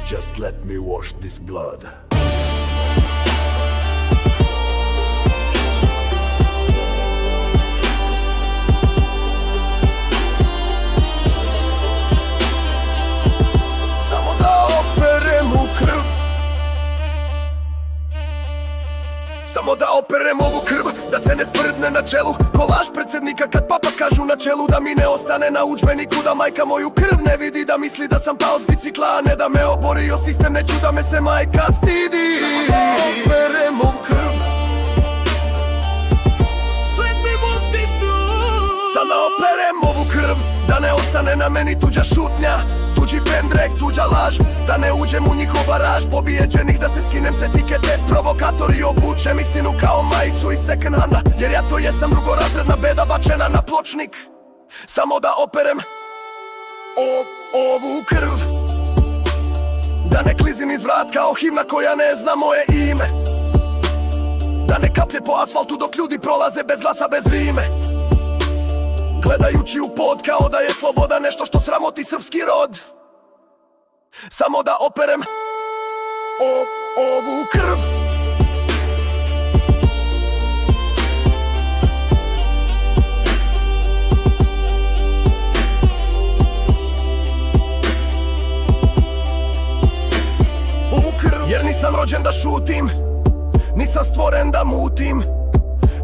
Just let me wash this blood. Samo da operem u krv. Samo da operem ovu krv, da se ne sprdne na čelu kolaž predsjednika kad papa kažu na čelu, da mi ne ostane na udžbeniku, da majka moju krv ne vidi, da misli da sam pao s bicikla, a ne da me oborio sistem, neću da me se majka stidi. Samo da operem ovu krv. Sad da operem ovu krv, da ne ostane na meni tuđa šutnja, tuđi pendrek, tuđa laž, da ne uđem u njihov baraž pobijeđenih, da se skinem s etikete provokator i obučem istinu kao majicu iz second handa, jer ja to jesam drugorazredna beda bačena na pločnik. Samo da operem ovu krv, da ne klizim iz vrat kao himna koja ne zna moje ime, da ne kaplje po asfaltu dok ljudi prolaze bez glasa, bez rime, gledajući u pod kao da je sloboda nešto što sramoti srpski rod. Samo da operem ovu krv. Ovu krv. Jer nisam rođen da šutim, nisam stvoren da mutim,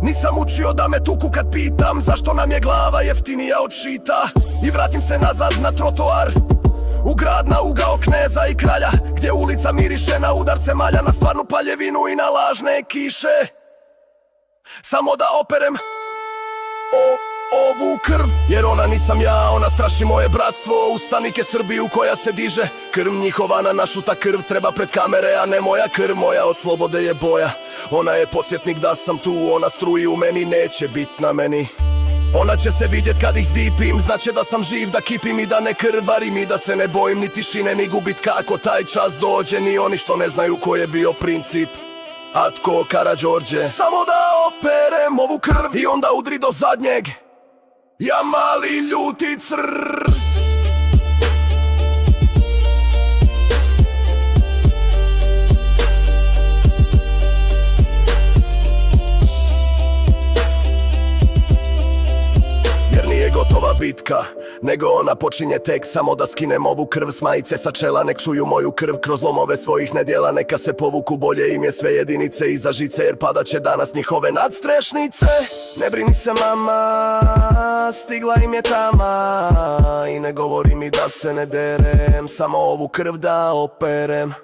nisam učio da me tuku kad pitam zašto nam je glava jeftinija od šita. I vratim se nazad na trotoar, u grad, na ugao kneza i kralja, gdje ulica miriše na udarce malja, na stvarnu paljevinu i na lažne kiše. Samo da operem ovu krv, jer ona nisam ja, ona straši moje bratstvo, ustanike Srbiju koja se diže. Krv njihova na našu, ta krv treba pred kamere, a ne moja krv, moja od slobode je boja. Ona je podsjetnik da sam tu, ona struji u meni, neće bit na meni. Ona će se vidjet kad ih zdipim, znaće da sam živ, da kipim i da ne krvarim i da se ne bojim ni tišine ni gubitka ako taj čas dođe, ni oni što ne znaju ko je bio princip Atko Karađorđe. Samo da operem ovu krv i onda udri do zadnjeg, ja mali ljuti crr. Gotova bitka, nego ona počinje tek. Samo da skinem ovu krv s majice sa čela, nek čuju moju krv kroz lomove svojih nedjela, neka se povuku, bolje im je sve jedinice iza žice, jer padat će danas njihove nadstrešnice. Ne brini se mama, stigla im je tama, i ne govori mi da se ne derem, samo ovu krv da operem.